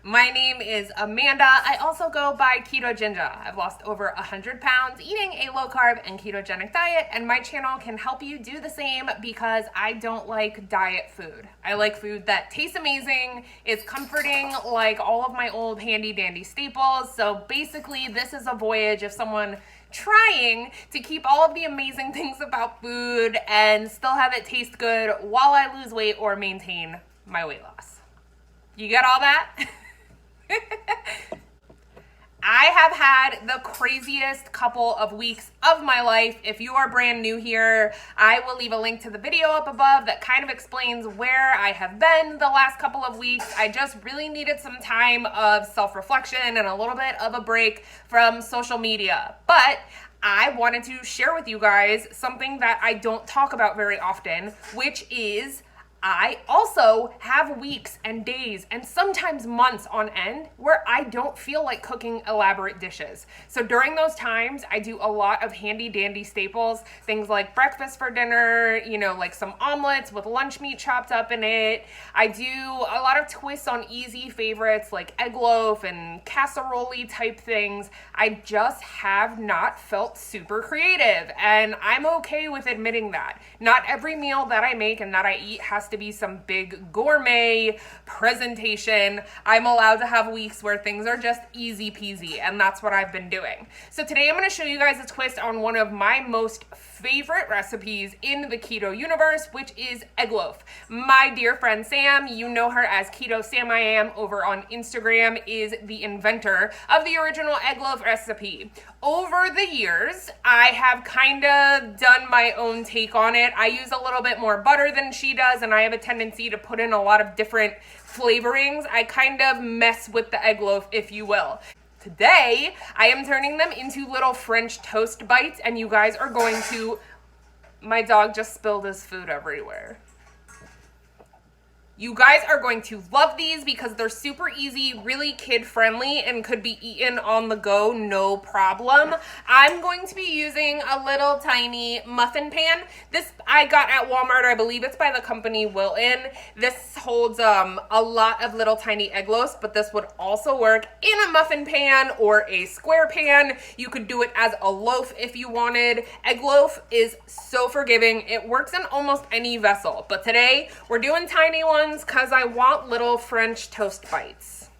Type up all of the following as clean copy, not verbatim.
My name is Amanda. I also go by Ketoginja. I've lost over 100 pounds eating a low carb and ketogenic diet, and my channel can help you do the same because I don't like diet food. I like food that tastes amazing, is comforting, like all of my old handy dandy staples. So basically, this is a voyage of someone trying to keep all of the amazing things about food and still have it taste good while I lose weight or maintain my weight loss. You get all that? I have had the craziest couple of weeks of my life. If you are brand new here, I will leave a link to the video up above that kind of explains where I have been the last couple of weeks. I just really needed some time of self-reflection and a little bit of a break from social media. But I wanted to share with you guys something that I don't talk about very often, which is I also have weeks and days and sometimes months on end where I don't feel like cooking elaborate dishes. So during those times, I do a lot of handy dandy staples, things like breakfast for dinner, like some omelets with lunch meat chopped up in it. I do a lot of twists on easy favorites like egg loaf and casserole type things. I just have not felt super creative, and I'm okay with admitting that. Not every meal that I make and that I eat has to be some big gourmet presentation. I'm allowed to have weeks where things are just easy peasy, and that's what I've been doing. So today I'm going to show you guys a twist on one of my most favorite recipes in the keto universe, which is egg loaf. My dear friend Sam, you know her as Keto Sam I Am over on Instagram, is the inventor of the original egg loaf recipe. Over the years, I have kind of done my own take on it. I use a little bit more butter than she does, and I have a tendency to put in a lot of different flavorings. I kind of mess with the egg loaf, if you will. Today, I am turning them into little French toast bites, and you guys are going to... My dog just spilled his food everywhere. You guys are going to love these because they're super easy, really kid-friendly, and could be eaten on the go, no problem. I'm going to be using a little tiny muffin pan. This I got at Walmart. I believe it's by the company Wilton. This holds a lot of little tiny egg loaves, but this would also work in a muffin pan or a square pan. You could do it as a loaf if you wanted. Egg loaf is so forgiving. It works in almost any vessel, but today we're doing tiny ones because I want little French toast bites.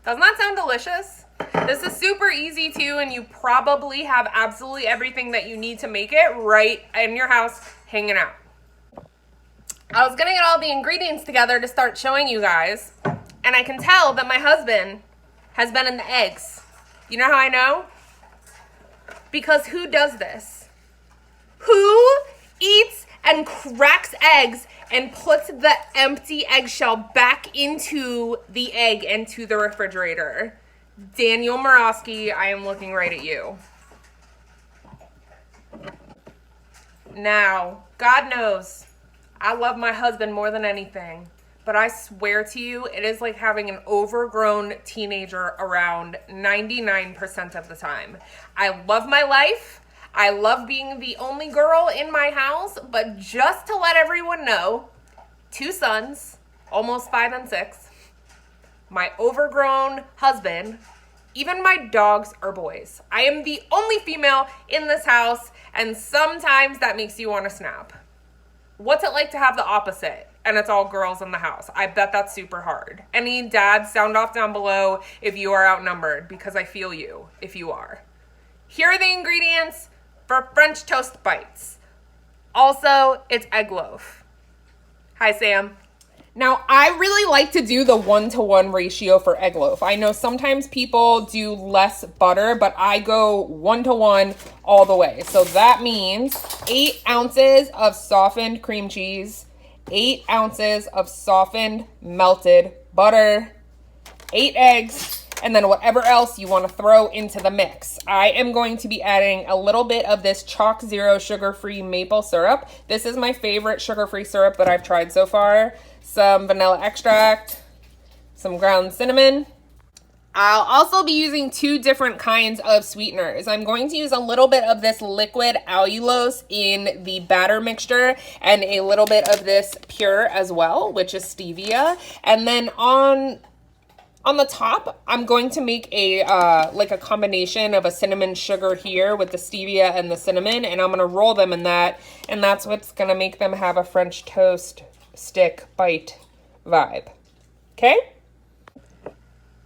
Doesn't that sound delicious? This is super easy too, and you probably have absolutely everything that you need to make it right in your house hanging out. I was gonna get all the ingredients together to start showing you guys, and I can tell that my husband has been in the eggs. You know how I know? Because who does this? Who eats and cracks eggs and puts the empty eggshell back into the egg into the refrigerator? Daniel Murawski, I am looking right at you. Now, God knows, I love my husband more than anything, but I swear to you, it is like having an overgrown teenager around 99% of the time. I love my life. I love being the only girl in my house, but just to let everyone know, 2 sons, almost 5 and 6, my overgrown husband, even my dogs are boys. I am the only female in this house, and sometimes that makes you want to snap. What's it like to have the opposite, and it's all girls in the house? I bet that's super hard. Any dads, sound off down below if you are outnumbered, because I feel you if you are. Here are the ingredients for French toast bites. Also, it's egg loaf. Hi, Sam. Now, I really like to do the 1-to-1 ratio for egg loaf. I know sometimes people do less butter, but I go 1-to-1 all the way. So that means 8 ounces of softened cream cheese, 8 ounces of softened melted butter, 8 eggs, and then whatever else you want to throw into the mix. I am going to be adding a little bit of this Chalk Zero sugar-free maple syrup. This is my favorite sugar-free syrup that I've tried so far. Some vanilla extract, some ground cinnamon. I'll also be using 2 different kinds of sweeteners. I'm going to use a little bit of this liquid allulose in the batter mixture and a little bit of this pure as well, which is stevia. And then on On the top, I'm going to make a like a combination of a cinnamon sugar here with the stevia and the cinnamon, and I'm gonna roll them in that, and that's what's gonna make them have a French toast stick bite vibe. Okay?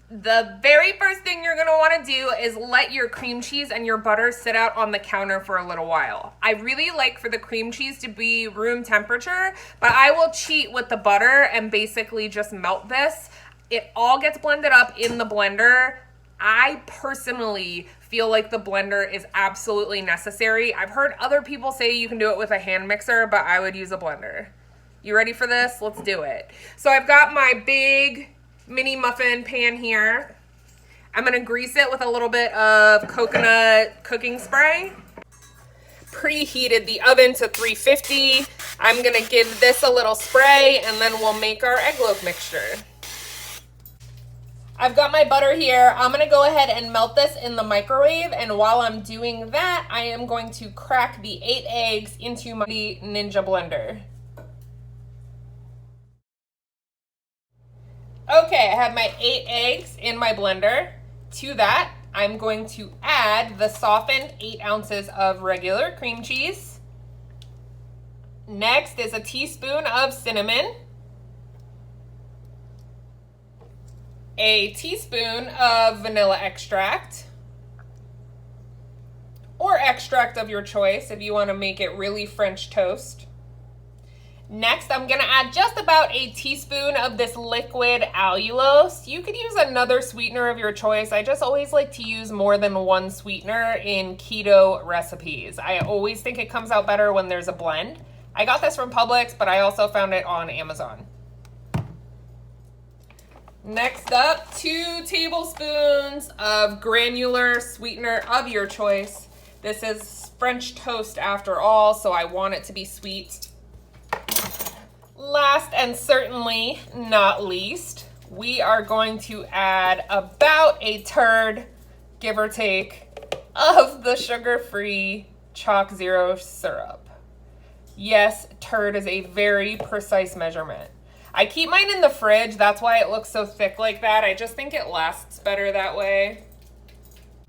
The very first thing you're gonna wanna do is let your cream cheese and your butter sit out on the counter for a little while. I really like for the cream cheese to be room temperature, but I will cheat with the butter and basically just melt this. It all gets blended up in the blender. I personally feel like the blender is absolutely necessary. I've heard other people say you can do it with a hand mixer, but I would use a blender. You ready for this? Let's do it. So I've got my big mini muffin pan here. I'm gonna grease it with a little bit of coconut cooking spray. Preheated the oven to 350. I'm gonna give this a little spray and then we'll make our egg loaf mixture. I've got my butter here. I'm gonna go ahead and melt this in the microwave, and while I'm doing that, I am going to crack the 8 eggs into my Ninja blender. Okay, I have my 8 eggs in my blender. To that, I'm going to add the softened 8 ounces of regular cream cheese. Next is a teaspoon of cinnamon, a teaspoon of vanilla extract, or extract of your choice if you want to make it really French toast. Next, I'm gonna add just about a teaspoon of this liquid allulose. You could use another sweetener of your choice. I just always like to use more than one sweetener in keto recipes. I always think it comes out better when there's a blend. I got this from Publix, but I also found it on Amazon. Next up, 2 tablespoons of granular sweetener of your choice. This is French toast after all, so I want it to be sweet. Last and certainly not least, we are going to add about a third, give or take, of the sugar-free Chalk Zero syrup. Yes, third is a very precise measurement. I keep mine in the fridge, that's why it looks so thick like that. I just think it lasts better that way.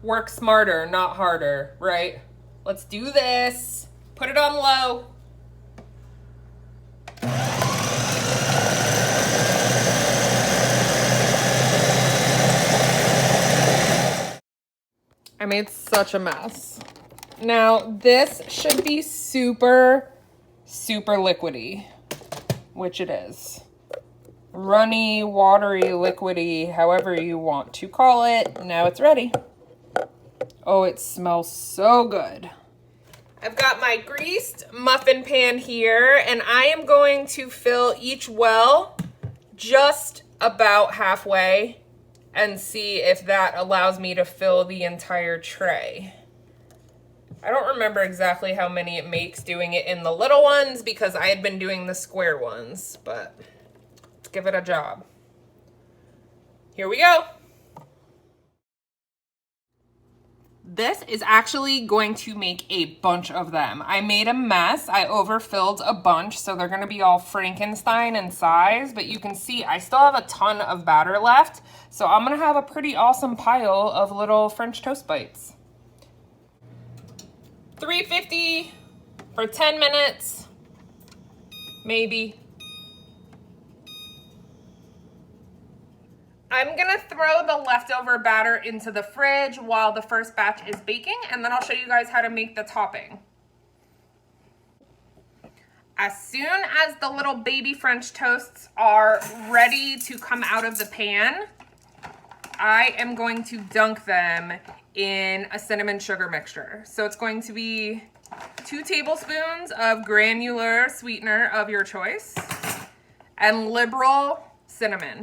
Work smarter, not harder, right? Let's do this. Put it on low. I made such a mess. Now, this should be super, super liquidy, which it is. Runny, watery, liquidy, however you want to call it. Now it's ready. Oh, it smells so good. I've got my greased muffin pan here, and I am going to fill each well just about halfway and see if that allows me to fill the entire tray. I don't remember exactly how many it makes doing it in the little ones because I had been doing the square ones, but let's give it a job. Here we go. This is actually going to make a bunch of them. I made a mess. I overfilled a bunch, so they're gonna be all Frankenstein in size, but you can see I still have a ton of batter left, so I'm gonna have a pretty awesome pile of little French toast bites. 350 for 10 minutes, maybe. I'm gonna throw the leftover batter into the fridge while the first batch is baking, and then I'll show you guys how to make the topping. As soon as the little baby French toasts are ready to come out of the pan, I am going to dunk them in a cinnamon sugar mixture. So it's going to be 2 tablespoons of granular sweetener of your choice and liberal cinnamon.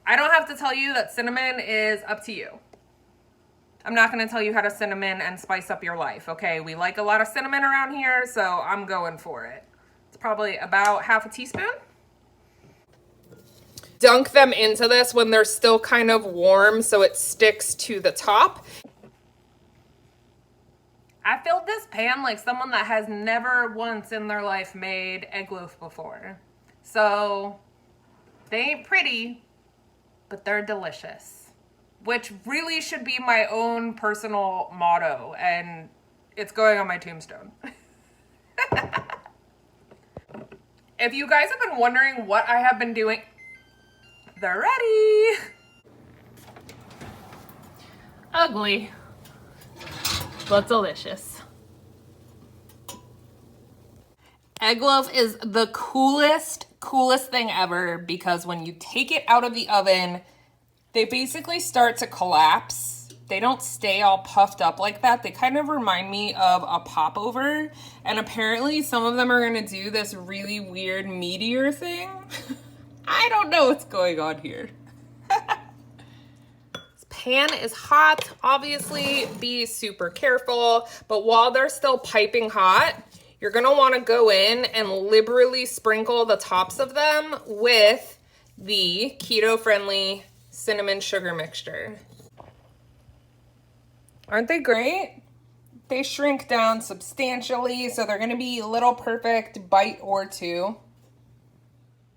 I don't have to tell you that cinnamon is up to you. I'm not gonna tell you how to cinnamon and spice up your life, okay? We like a lot of cinnamon around here, so I'm going for it. It's probably about half a teaspoon. Dunk them into this when they're still kind of warm so it sticks to the top. I filled this pan like someone that has never once in their life made egg loaf before. So they ain't pretty, but but they're delicious, which really should be my own personal motto, and it's going on my tombstone. If you guys have been wondering what I have been doing, they're ready. Ugly, but delicious. Egg loaf is the coolest thing ever because when you take it out of the oven, they basically start to collapse. They don't stay all puffed up like that. They kind of remind me of a popover. And apparently some of them are gonna do this really weird meteor thing. I don't know what's going on here. This pan is hot. Obviously be super careful, but while they're still piping hot, you're gonna wanna go in and liberally sprinkle the tops of them with the keto-friendly cinnamon sugar mixture. Aren't they great? They shrink down substantially, so they're gonna be a little perfect bite or two.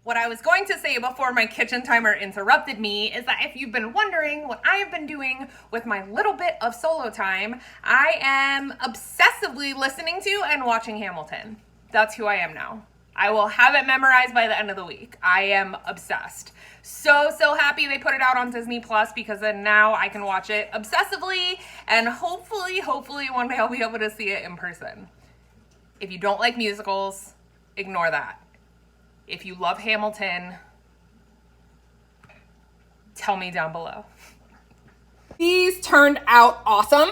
What I was going to say before my kitchen timer interrupted me is that if you've been wondering what I have been doing with my little bit of solo time, I am obsessively listening to and watching Hamilton. That's who I am now. I will have it memorized by the end of the week. I am obsessed. So happy they put it out on Disney Plus because then now I can watch it obsessively and hopefully one day I'll be able to see it in person. If you don't like musicals, ignore that. If you love Hamilton, tell me down below. These turned out awesome.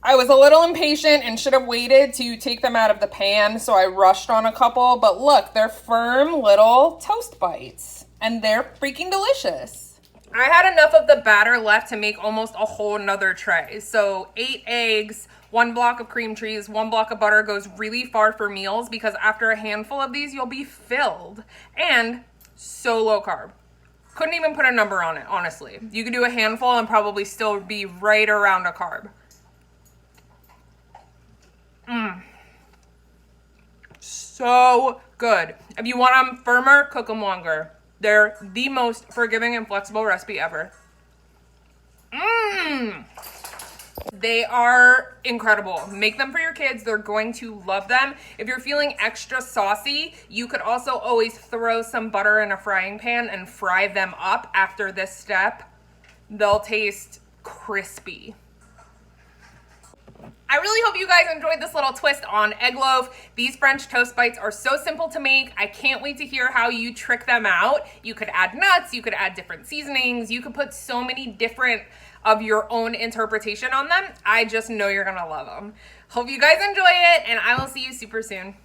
I was a little impatient and should have waited to take them out of the pan, so I rushed on a couple, but look, they're firm little toast bites, and they're freaking delicious. I had enough of the batter left to make almost a whole nother tray. So 8 eggs, 1 block of cream cheese, 1 block of butter goes really far for meals because after a handful of these, you'll be filled, and so low carb. Couldn't even put a number on it, honestly. You could do a handful and probably still be right around a carb. So good. If you want them firmer, cook them longer. They're the most forgiving and flexible recipe ever. They are incredible. Make them for your kids. They're going to love them. If you're feeling extra saucy, you could also always throw some butter in a frying pan and fry them up after this step. They'll taste crispy. I really hope you guys enjoyed this little twist on egg loaf. These French toast bites are so simple to make. I can't wait to hear how you trick them out. You could add nuts, you could add different seasonings, you could put so many different of your own interpretation on them. I just know you're gonna love them. Hope you guys enjoy it, and I will see you super soon.